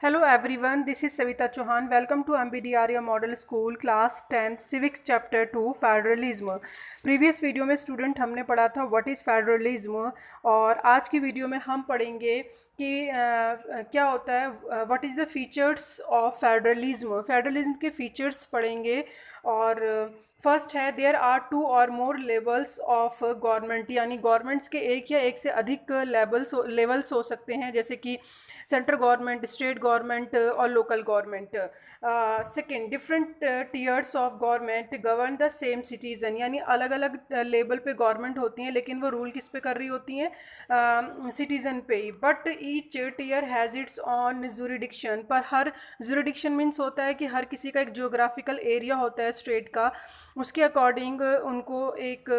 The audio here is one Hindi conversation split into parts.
Hello everyone, this is Savita Chauhan. Welcome to MBDRA Model School Class 10 Civics Chapter 2 Federalism. Previous video में स्टूडेंट हमने पढ़ा था व्हाट इज़ फेडरलिज्म और आज की वीडियो में हम पढ़ेंगे कि क्या होता है what is the features of federalism. Federalism के फीचर्स पढ़ेंगे और फर्स्ट है देयर आर टू और मोर लेवल्स ऑफ गवर्नमेंट, यानी गवर्नमेंट्स के एक या एक से अधिक लेवल्स हो सकते हैं, जैसे कि सेंट्रल गवर्नमेंट, स्टेट गवर्नमेंट और local government. Second, different tears of government govern the same citizen, यानी अलग अलग लेवल पे गवर्नमेंट होती हैं लेकिन वो रूल किस पे कर रही होती हैं, सिटीज़न पे ही। But each tier has its own jurisdiction, पर हर जुरिडिक्शन मीन्स होता है कि हर किसी का एक जियोग्राफिकल एरिया होता है स्टेट का, उसके अकॉर्डिंग उनको एक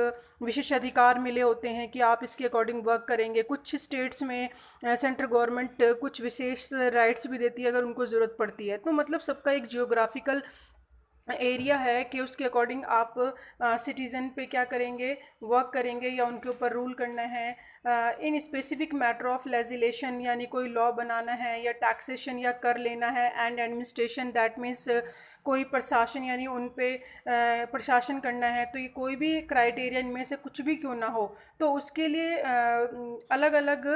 विशेषाधिकार मिले होते हैं कि आप इसके अकॉर्डिंग वर्क करेंगे। कुछ स्टेट्स में सेंट्रल गवर्नमेंट कुछ विशेष राइट्स भी देती है अगर उनको ज़रूरत पड़ती है। तो मतलब सबका एक जियोग्राफिकल एरिया है कि उसके अकॉर्डिंग आप सिटीज़न पे क्या करेंगे, वर्क करेंगे या उनके ऊपर रूल करना है। In specific matter of legislation, यानी कोई लॉ बनाना है या टैक्सेशन या कर लेना है। एंड एडमिनिस्ट्रेशन, दैट मीन्स कोई प्रशासन, यानी उन पे प्रशासन करना है। तो ये कोई भी क्राइटेरिया इनमें से कुछ भी क्यों ना हो, तो उसके लिए अलग अलग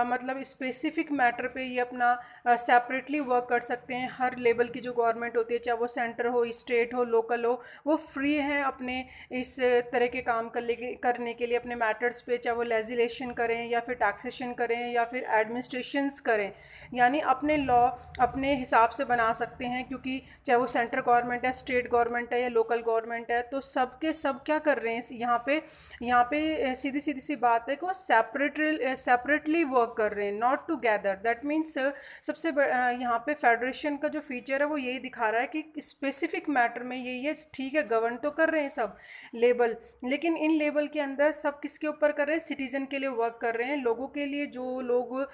मतलब स्पेसिफिक मैटर पे ये अपना सेपरेटली वर्क कर सकते हैं। हर लेवल की जो गवर्नमेंट होती है, चाहे वो सेंटर हो, स्टेट हो, लोकल हो, वो फ्री हैं अपने इस तरह के काम करने के लिए अपने मैटर्स पे, चाहे वो लेजिस्लेशन करें या फिर टैक्सेशन करें या फिर एडमिनिस्ट्रेशंस करें, यानी अपने लॉ अपने हिसाब से बना सकते हैं। क्योंकि चाहे वो सेंट्रल गवर्नमेंट है, स्टेट गवर्नमेंट है या लोकल गवर्नमेंट है, तो सब के सब क्या कर रहे हैं यहाँ पे सीधी सीधी सी बात है कि वो सेपरेटली वर्क कर रहे हैं, नॉट टुगेदर। दैट मीन्स सबसे यहाँ पे फेडरेशन का जो फीचर है वो यही दिखा रहा है कि स्पेसिफिक मैटर में ये ठीक है, गवर्न तो कर रहे हैं सब लेवल, लेकिन इन लेवल के अंदर सब किसके ऊपर कर रहे हैं, सिटीज़न के लिए वर्क कर रहे हैं, लोगों के लिए, जो लोग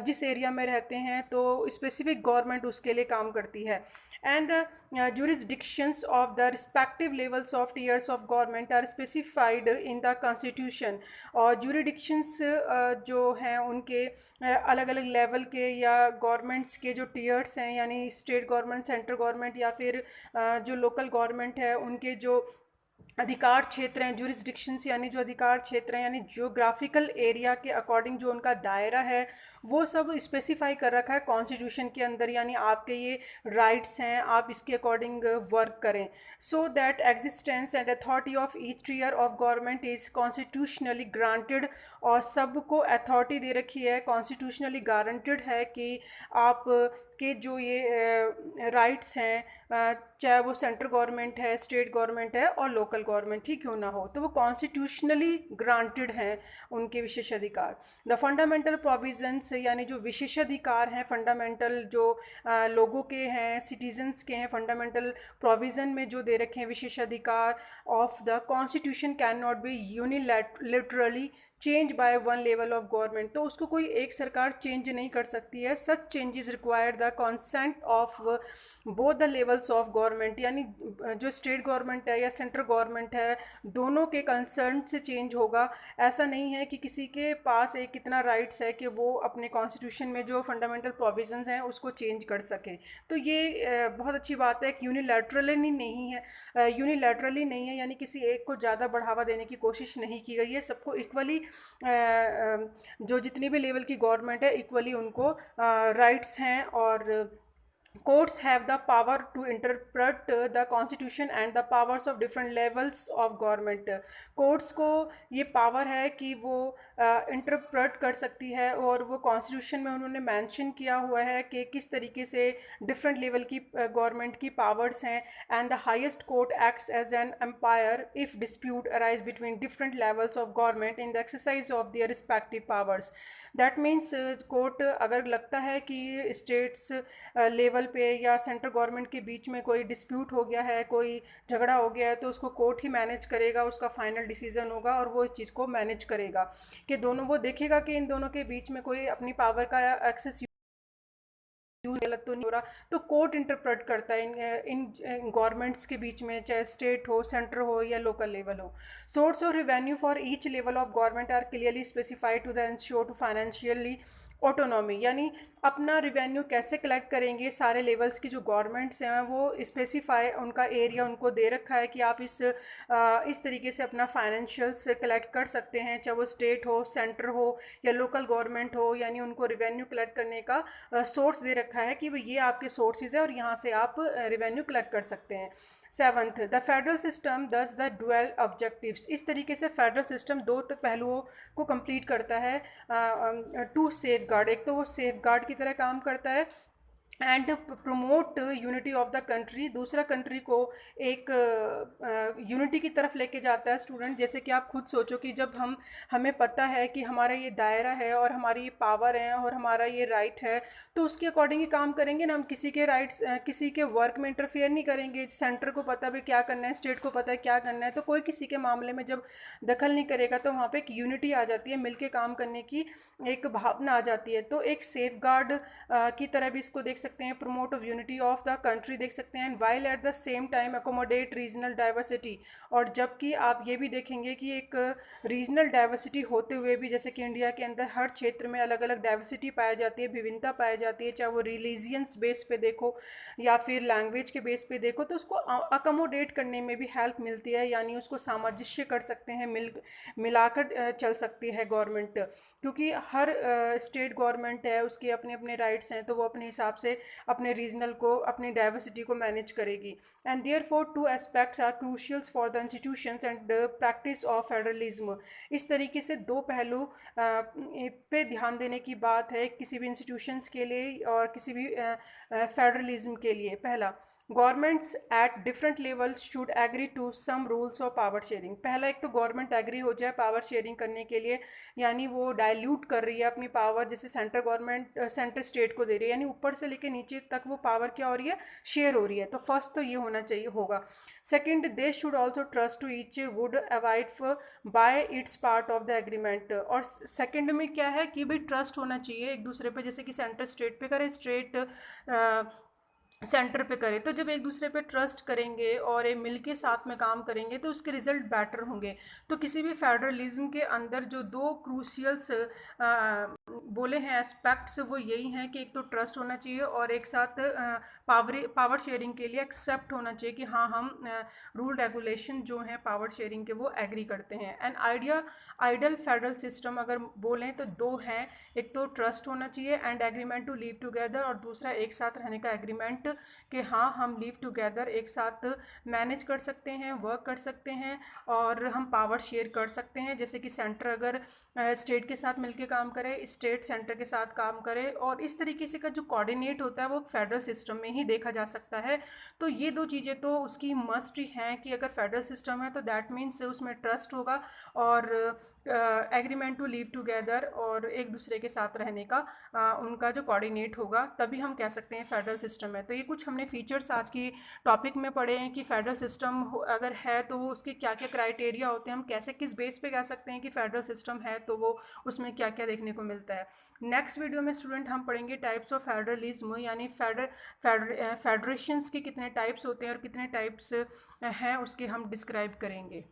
जिस एरिया में रहते हैं, तो स्पेसिफिक गवर्नमेंट उसके लिए काम करती है। And jurisdictions of the respective levels of tiers of government are specified in the constitution। और jurisdictions जो हैं उनके अलग अलग लेवल के या गवर्नमेंट्स के जो टीयर्स हैं, यानी स्टेट गवर्नमेंट, सेंट्रल गवर्नमेंट या फिर जो लोकल गवर्नमेंट है, उनके जो अधिकार क्षेत्र हैं, जुरिस्डिक्शंस यानी जो अधिकार क्षेत्र हैं, यानी जियोग्राफिकल एरिया के अकॉर्डिंग जो उनका दायरा है वो सब स्पेसिफाई कर रखा है कॉन्स्टिट्यूशन के अंदर, यानी आपके ये राइट्स हैं, आप इसके अकॉर्डिंग वर्क करें। So that existence and authority of each tier of government is constitutionally granted, और सबको अथॉरिटी दे रखी है, कॉन्स्टिट्यूशनली गारंटेड है कि आप के जो ये राइट्स हैं, चाहे वो सेंट्रल गवर्नमेंट है, स्टेट गवर्नमेंट है और लोकल गवर्नमेंट ही क्यों ना हो, तो वो कॉन्स्टिट्यूशनली ग्रांटेड हैं उनके विशेषाधिकार। द फंडामेंटल प्रोविजंस, यानी जो विशेषाधिकार हैं फंडामेंटल, जो लोगों के हैं, सिटीजन्स के हैं, फंडामेंटल प्रोविज़न में जो दे रखे हैं विशेषाधिकार of the constitution can not be unilaterally change by one level of government, तो उसको कोई एक सरकार चेंज नहीं कर सकती है। Such changes require the consent of both the levels of government, यानी जो स्टेट गवर्नमेंट है या सेंट्रल गवर्नमेंट है, दोनों के कंसर्न से चेंज होगा। ऐसा नहीं है कि किसी के पास एक इतना राइट्स है कि वो अपने कॉन्स्टिट्यूशन में जो फंडामेंटल प्रोविजंस हैं उसको चेंज कर सके। तो ये बहुत अच्छी बात है कि यूनिलैटरली नहीं है, यानी किसी एक को ज़्यादा बढ़ावा देने की कोशिश नहीं की गई है। सबको इक्वली, जो जितनी भी लेवल की गवर्नमेंट है, इक्वली उनको राइट्स हैं। और courts have the power to interpret the constitution and the powers of different levels of government। courts को ये पावर है कि वो इंटरप्रेट कर सकती है, और वो कॉन्स्टिट्यूशन में उन्होंने मेंशन किया हुआ है कि किस तरीके से डिफरेंट लेवल की गवर्नमेंट की पावर्स हैं। And the highest court acts as an empire if dispute arise between different levels of government in the exercise of their respective powers. That means court अगर लगता है कि स्टेट्स लेवल पे या सेंट्रल गवर्नमेंट के बीच में कोई डिस्प्यूट हो गया है, कोई झगड़ा हो गया है, तो उसको कोर्ट ही मैनेज करेगा, उसका फाइनल डिसीजन होगा और वो इस चीज़ को मैनेज करेगा कि दोनों, वो देखेगा कि इन दोनों के बीच में कोई अपनी पावर का एक्सेस गलत तो नहीं हो रहा, तो कोर्ट इंटरप्रेट करता है इन गवर्नमेंट्स के बीच में, चाहे स्टेट हो, सेंटर हो या लोकल लेवल हो। Source of revenue for each level of government are clearly specified to the ensure to financially autonomy यानी अपना रिवेन्यू कैसे कलेक्ट करेंगे, सारे लेवल्स की जो गवर्नमेंट्स हैं वो स्पेसिफाई उनका एरिया उनको दे रखा है कि आप इस तरीके से अपना फाइनेंशियल्स कलेक्ट कर सकते हैं, चाहे वो स्टेट हो, सेंटर हो या लोकल गवर्नमेंट हो, यानी उनको रिवेन्यू कलेक्ट करने का सोर्स दे रखा है कि भाई ये आपके सोर्सेज है और यहाँ से आप रिवेन्यू कलेक्ट कर सकते हैं। सेवंथ, द फेडरल सिस्टम दस द डुअल ऑब्जेक्टिव्स, इस तरीके से फेडरल सिस्टम दो पहलुओं को कंप्लीट करता है टू सेफ गार्ड। एक तो वो सेफ गार्ड की तरह काम करता है and promote unity of the country, दूसरा कंट्री को एक यूनिटी की तरफ लेके जाता है स्टूडेंट। जैसे कि आप खुद सोचो कि जब हमें पता है कि हमारा ये दायरा है और हमारी ये पावर है और हमारा ये राइट है, तो उसके अकॉर्डिंग ही काम करेंगे ना। हम किसी के राइट्स किसी के वर्क में इंटरफेयर नहीं करेंगे। सेंटर को पता भी क्या करना है, स्टेट को पता है क्या करना है, तो कोई किसी के मामले में जब दखल नहीं करेगा तो वहाँ पे एक यूनिटी आ जाती है, मिलके काम करने की एक भावना आ जाती है। तो एक सेफ गार्ड की तरह भी इसको देख सकते हैं, promote of unity of the country देख सकते हैं, while at the same time accommodate regional diversity. और जबकि आप ये भी देखेंगे कि एक रीजनल डाइवर्सिटी होते हुए भी, जैसे कि इंडिया के अंदर हर क्षेत्र में अलग अलग डाइवर्सिटी पाई जाती है, विभिन्नता पाई जाती है, चाहे वो रिलीजियंस बेस पे देखो या फिर लैंग्वेज के बेस पे देखो, तो उसको अकोमोडेट करने में भी हेल्प मिलती है, यानी उसको सामंजस्य कर सकते हैं, मिलाकर चल सकती है गवर्नमेंट। क्योंकि हर स्टेट गवर्नमेंट है, उसके अपने अपने राइट्स हैं, तो वो अपने हिसाब से अपने रीजनल को, अपनी डाइवर्सिटी को मैनेज करेगी। And therefore two aspects are crucials for the institutions and practice of federalism. इस तरीके से दो पहलू पे ध्यान देने की बात है किसी भी इंस्टीट्यूशंस के लिए और किसी भी फेडरलिज्म के लिए। पहला, governments at different levels should agree to some rules of power sharing. पहला, एक तो गवर्नमेंट एग्री हो जाए पावर शेयरिंग करने के लिए, यानी वो डाइल्यूट कर रही है अपनी पावर, जैसे सेंट्रल गवर्नमेंट सेंट्रल स्टेट को दे रही है, यानी ऊपर से लेके नीचे तक वो पावर क्या हो रही है, शेयर हो रही है। तो फर्स्ट तो ये होना चाहिए होगा। Second, they should also trust to each would avoid by its part of the agreement. और सेकेंड में क्या है कि भाई ट्रस्ट होना चाहिए एक दूसरे पे, जैसे कि सेंटर स्टेट पे करे, स्टेट सेंटर पे करे। तो जब एक दूसरे पे ट्रस्ट करेंगे और ये मिल के साथ में काम करेंगे तो उसके रिजल्ट बेटर होंगे। तो किसी भी फेडरलिज्म के अंदर जो दो क्रूशियल्स बोले हैं एस्पेक्ट्स, वो यही हैं कि एक तो ट्रस्ट होना चाहिए और एक साथ पावर शेयरिंग के लिए एक्सेप्ट होना चाहिए कि हाँ, हम रूल रेगुलेशन जो हैं पावर शेयरिंग के वो एग्री करते हैं। एंड आइडियल फेडरल सिस्टम अगर बोलें तो दो हैं, एक तो ट्रस्ट होना चाहिए and agreement to live together, और दूसरा एक साथ रहने का एग्रीमेंट कि हाँ, हम लिव टुगेदर एक साथ मैनेज कर सकते हैं, वर्क कर सकते हैं और हम पावर शेयर कर सकते हैं। जैसे कि सेंटर अगर स्टेट के साथ मिलकर काम करे, स्टेट सेंटर के साथ काम करे, और इस तरीके से का जो कोऑर्डिनेट होता है वो फेडरल सिस्टम में ही देखा जा सकता है। तो ये दो चीज़ें तो उसकी मस्ट हैं कि अगर फेडरल सिस्टम है तो दैट मीन्स उसमें ट्रस्ट होगा और एग्रीमेंट टू लिव टुगेदर और एक दूसरे के साथ रहने का उनका जो कोऑर्डिनेट होगा, तभी हम कह सकते हैं फेडरल सिस्टम है। तो ये कुछ हमने फीचर्स आज की टॉपिक में पढ़े हैं कि फेडरल सिस्टम अगर है तो वो उसके क्या क्या क्राइटेरिया होते हैं, हम कैसे किस बेस पे कह सकते हैं कि फेडरल सिस्टम है, तो वो उसमें क्या क्या देखने को मिलता है। नेक्स्ट वीडियो में स्टूडेंट हम पढ़ेंगे टाइप्स ऑफ फेडरलिज्म, यानी फेडरेशंस के कितने टाइप्स होते हैं और कितने टाइप्स हैं उसके हम डिस्क्राइब करेंगे।